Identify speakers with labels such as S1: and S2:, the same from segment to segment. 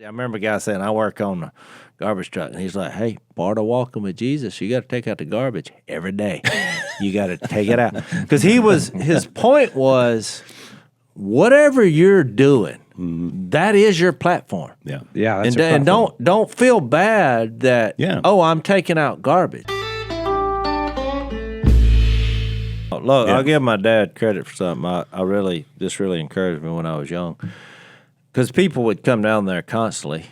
S1: I remember a guy saying, I work on the garbage truck, and he's like, hey, part of walking with Jesus, you got to take out the garbage every day. You got to take it out. Because his point was, whatever you're doing, that is your platform.
S2: Yeah.
S3: Yeah, that's
S1: And don't feel bad that, I'm taking out garbage. Look, I'll give my dad credit for something. This really encouraged me when I was young. Because people would come down there constantly.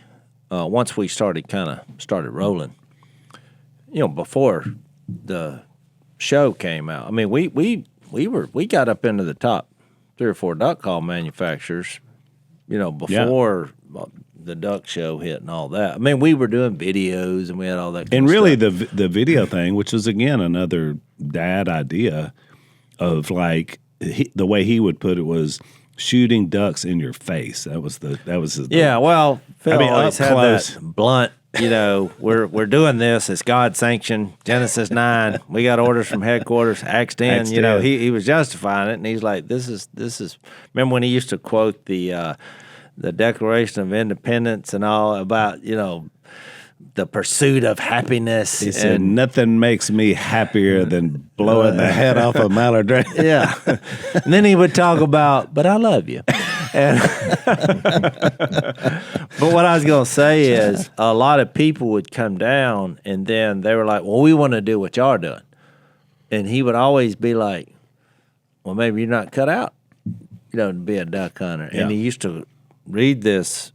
S1: Once we started rolling, before the show came out. I mean, we got up into the top 3 or 4 duck call manufacturers, before the duck show hit and all that. I mean, we were doing videos and we had all that kind
S2: and
S1: of
S2: really
S1: stuff.
S2: the video thing, which was again another dad idea of like the way he would put it was shooting ducks in your face. That was his
S1: well, Phil always had
S2: close.
S1: that blunt. We're doing this. It's God sanctioned. Genesis 9. We got orders from headquarters. Acts 10. He was justifying it, and he's like, "This is." Remember when he used to quote the Declaration of Independence and all about the pursuit of happiness.
S2: He said, nothing makes me happier than blowing the head off a mallard duck.
S1: Yeah. And then he would talk about, but I love you. And but what I was going to say is a lot of people would come down and then they were like, well, we want to do what y'all are doing. And he would always be like, well, maybe you're not cut out, to be a duck hunter.
S2: Yeah.
S1: And he used to read this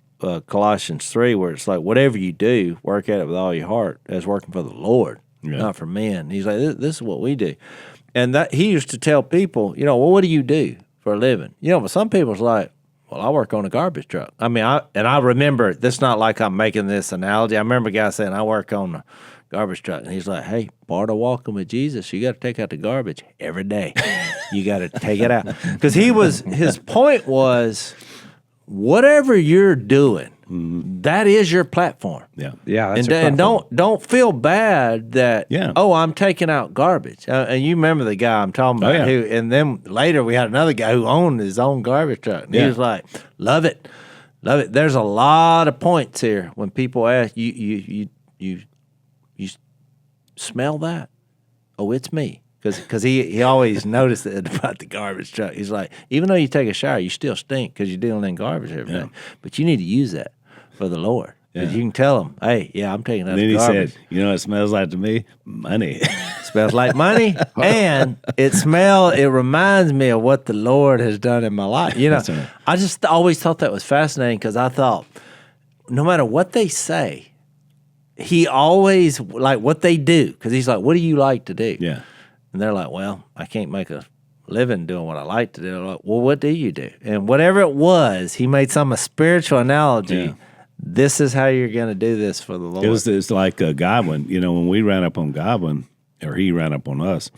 S1: Colossians 3, where it's like, whatever you do, work at it with all your heart as working for the Lord, not for men. And he's like, this is what we do. And that he used to tell people, well, what do you do for a living? But some people's like, well, I work on a garbage truck. I mean, I remember, this is not like I'm making this analogy. I remember a guy saying, I work on a garbage truck. And he's like, hey, part of walking with Jesus, you got to take out the garbage every day. You got to take it out. Because his point was, whatever you're doing, that is your platform.
S2: Yeah.
S3: Yeah, that's
S1: and don't feel bad that I'm taking out garbage. And you remember the guy I'm talking about who, and then later we had another guy who owned his own garbage truck. And he was like, love it. There's a lot of points here when people ask you smell that? Oh, it's me. Because he always noticed it about the garbage truck. He's like, even though you take a shower, you still stink because you're dealing in garbage every day. But you need to use that for the Lord. Because you can tell him, hey, I'm taking out the garbage.
S2: Then he said, you know what it smells like to me? Money.
S1: Smells like money, and it reminds me of what the Lord has done in my life.
S2: Right.
S1: I just always thought that was fascinating because I thought, no matter what they say, he always, like what they do, because he's like, what do you like to do?
S2: Yeah.
S1: And they're like, well, I can't make a living doing what I like to do. They're like, well, what do you do? And whatever it was, he made some spiritual analogy.
S2: Yeah.
S1: This is how you're going to do this for the Lord.
S2: It's like Godwin. When we ran up on Godwin, or he ran up on us,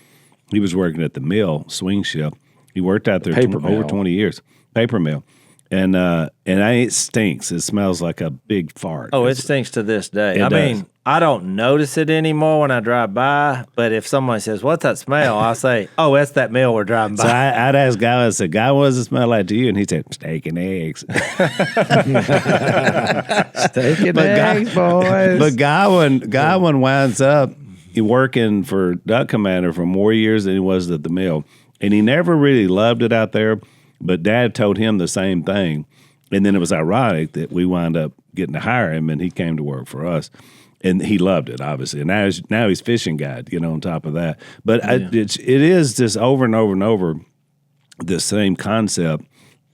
S2: he was working at the mill, swing ship. He worked out there over 20 years. Paper mill. And it stinks. It smells like a big fart.
S1: Oh, it stinks to this day. I mean, I don't notice it anymore when I drive by, but if someone says, what's that smell? I'll say, oh, that's that mill we're driving by.
S2: So I'd ask Guy, I said, Guy, what does it smell like to you? And he said, steak and eggs.
S3: Steak and eggs, boys.
S2: But Godwin winds up working for Duck Commander for more years than he was at the mill. And he never really loved it out there, but Dad told him the same thing. And then it was ironic that we wound up getting to hire him, and he came to work for us. And he loved it, obviously. And now he's fishing guide, on top of that. But it is just over and over and over the same concept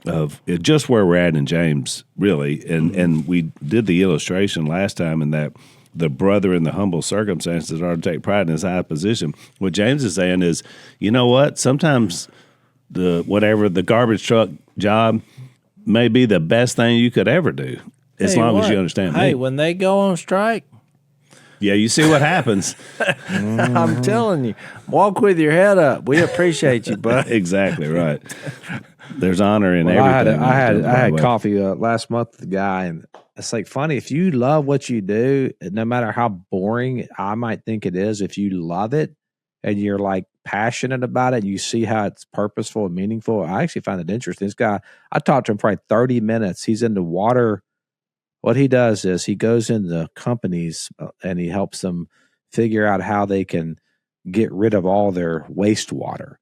S2: of just where we're at in James, really. And we did the illustration last time in that the brother in the humble circumstances are to take pride in his high position. What James is saying is, you know what? Sometimes the garbage truck job may be the best thing you could ever do, as long as you understand me.
S1: Hey, when they go on strike,
S2: yeah, you see what happens.
S1: I'm telling you, walk with your head up. We appreciate you, bud.
S2: Exactly right. There's honor in everything.
S3: I had coffee last month with the guy, and it's like funny. If you love what you do, no matter how boring I might think it is, if you love it and you're like passionate about it, you see how it's purposeful and meaningful. I actually find it interesting. This guy, I talked to him for like 30 minutes. He's into water What he does is he goes into companies and he helps them figure out how they can get rid of all their wastewater,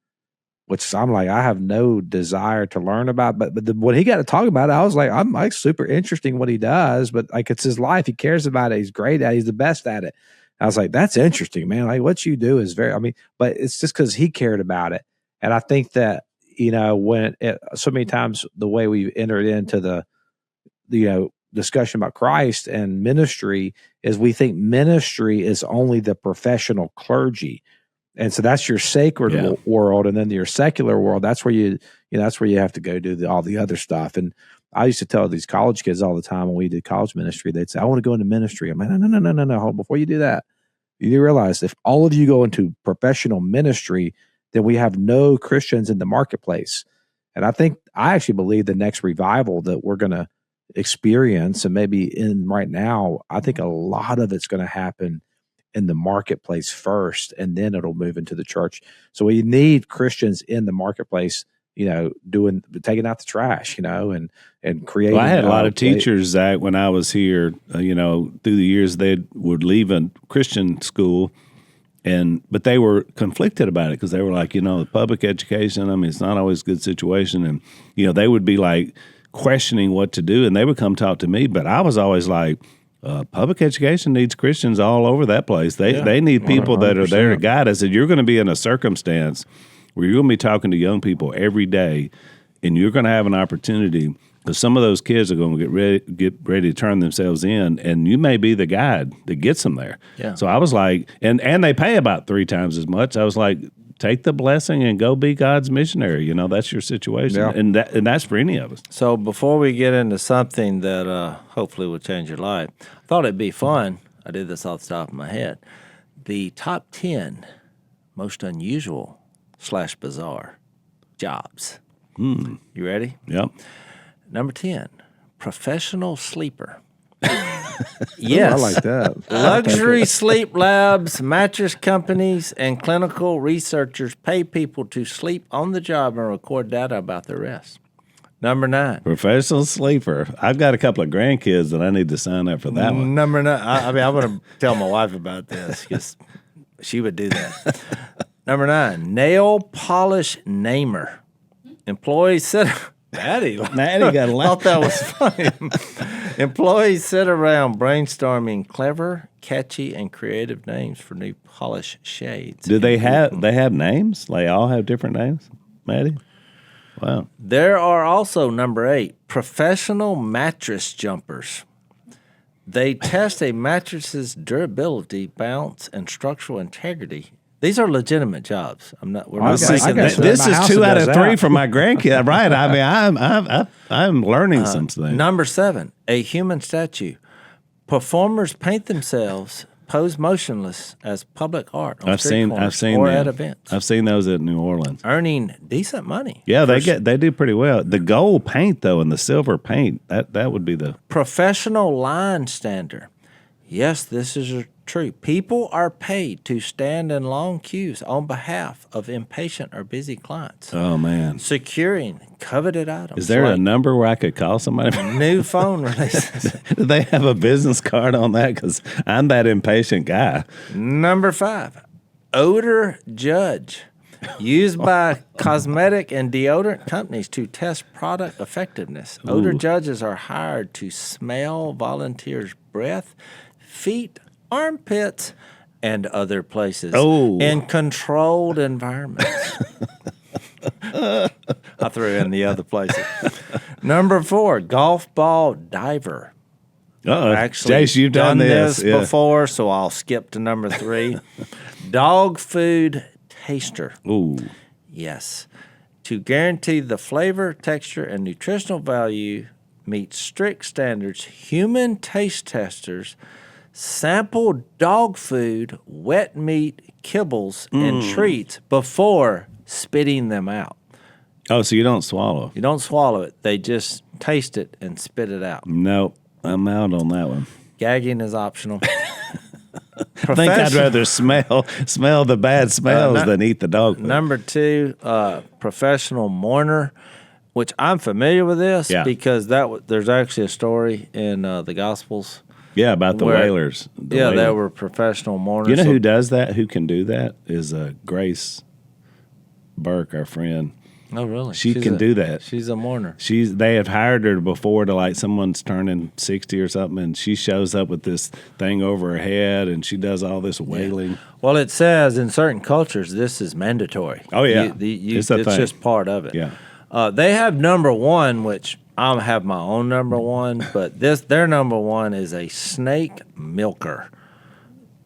S3: which I'm like, I have no desire to learn about. But when he got to talk about it, I was like, I'm like super interesting what he does, but like it's his life. He cares about it. He's great at it. He's the best at it. I was like, that's interesting, man. Like what you do is but it's just because he cared about it. And I think that, so many times the way we entered into the discussion about Christ and ministry is we think ministry is only the professional clergy. And so that's your sacred world. And then your secular world, that's where that's where you have to go do all the other stuff. And I used to tell these college kids all the time when we did college ministry, they'd say, I want to go into ministry. I'm like, no. Before you do that, you do realize if all of you go into professional ministry, then we have no Christians in the marketplace. And I actually believe the next revival that we're going to experience and maybe in right now, I think a lot of it's going to happen in the marketplace first, and then it'll move into the church. So we need Christians in the marketplace, taking out the trash, and creating.
S2: Well, I had a lot of teachers, Zach, when I was here, through the years, they would leave a Christian school, but they were conflicted about it because they were like, the public education, it's not always a good situation. And, they would be like questioning what to do, and they would come talk to me. But I was always like, public education needs Christians all over that place. They need people 100%. That are there to guide us. And you're going to be in a circumstance where you're going to be talking to young people every day, and you're going to have an opportunity because some of those kids are going to get ready to turn themselves in, and you may be the guide that gets them there.
S1: Yeah.
S2: So I was like, and they pay about 3 times as much. I was like, take the blessing and go be God's missionary. That's your situation, and that's for any of us.
S1: So before we get into something that hopefully will change your life, I thought it'd be fun. I did this off the top of my head. The top 10 most unusual / bizarre jobs. You ready?
S2: Yep.
S1: Number 10, professional sleeper. Yes.
S3: Ooh, I like that.
S1: Luxury sleep labs, mattress companies, and clinical researchers pay people to sleep on the job and record data about their rest. Number 9.
S2: Professional sleeper. I've got a couple of grandkids that I need to sign up for that one.
S1: Number 9. I want to tell my wife about this because she would do that. Number 9, nail polish namer. Employees sit... Maddie got a laugh. I thought that was funny. Employees sit around brainstorming clever, catchy, and creative names for new polish shades.
S2: Do they have names? They all have different names, Maddie? Wow.
S1: There are also, number 8, professional mattress jumpers. They test a mattress's durability, bounce, and structural integrity. These are legitimate jobs. We're not making this.
S2: This is 2 out of 3 for my grandkid, right? I'm learning some things.
S1: Number 7, a human statue. Performers paint themselves, pose motionless as public art on street corners or at events.
S2: I've seen those at New Orleans,
S1: earning decent money.
S2: Yeah, they do pretty well. The gold paint though, and the silver paint that would be the
S1: professional line stander. Yes, this is true. People are paid to stand in long queues on behalf of impatient or busy clients.
S2: Oh, man.
S1: Securing coveted items.
S2: Is there a number where I could call somebody?
S1: New phone releases.
S2: Do they have a business card on that? Because I'm that impatient guy.
S1: Number 5, odor judge. Used by cosmetic and deodorant companies to test product effectiveness. Odor judges are hired to smell volunteers' breath, feet, armpits, and other places in controlled environments. I threw in the other places. Number 4, golf ball diver. Actually,
S2: Jace, you've done
S1: this before, so I'll skip to number 3. Dog food taster.
S2: Ooh.
S1: Yes. To guarantee the flavor, texture, and nutritional value meet strict standards, human taste testers sample dog food, wet meat, kibbles, and treats before spitting them out.
S2: Oh, so you don't swallow?
S1: You don't swallow it. They just taste it and spit it out.
S2: Nope. I'm out on that one.
S1: Gagging is optional.
S2: I think I'd rather smell the bad smells than eat the dog food.
S1: Number 2, professional mourner. which I'm familiar with this
S2: Yeah.
S1: because there's actually a story in the Gospels.
S2: Yeah, about the
S1: Where-
S2: wailers.
S1: They were professional mourners.
S2: You know
S1: So-
S2: who does that? Who can do that? Is Grace Burke, our friend.
S1: Oh, really?
S2: She can do that.
S1: She's a mourner.
S2: They have hired her before to like someone's turning 60 or something, and she shows up with this thing over her head, and she does all this wailing.
S1: Well, it says in certain cultures this is mandatory.
S2: Oh, yeah.
S1: It's
S2: a thing.
S1: just part of it.
S2: Yeah.
S1: They have number one, which I have my own number one, but their number one is a snake milker.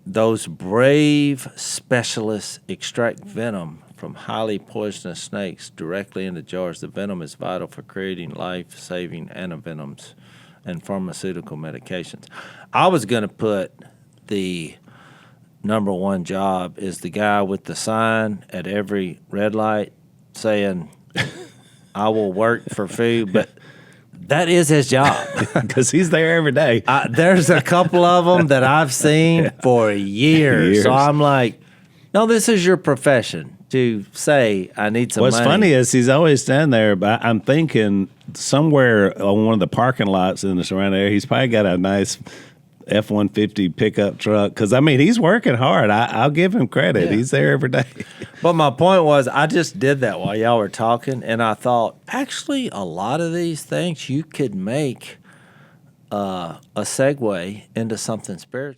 S1: Those brave specialists extract venom from highly poisonous snakes directly into jars. The venom is vital for creating life-saving antivenoms and pharmaceutical medications. I was going to put the number one job is the guy with the sign at every red light saying, I will work for food, but that is his job.
S2: Because he's there every day.
S1: There's a couple of them that I've seen for years. So I'm like, no, this is your profession to say I need some
S2: What's
S1: money.
S2: funny is he's always standing there, but I'm thinking somewhere on one of the parking lots in the surrounding area, he's probably got a nice F-150 pickup truck. Because, I mean, he's working hard. I'll give him credit.
S1: Yeah.
S2: He's there every day.
S1: But my point was, I just did that while y'all were talking, and I thought, actually, a lot of these things you could make a segue into something spiritual.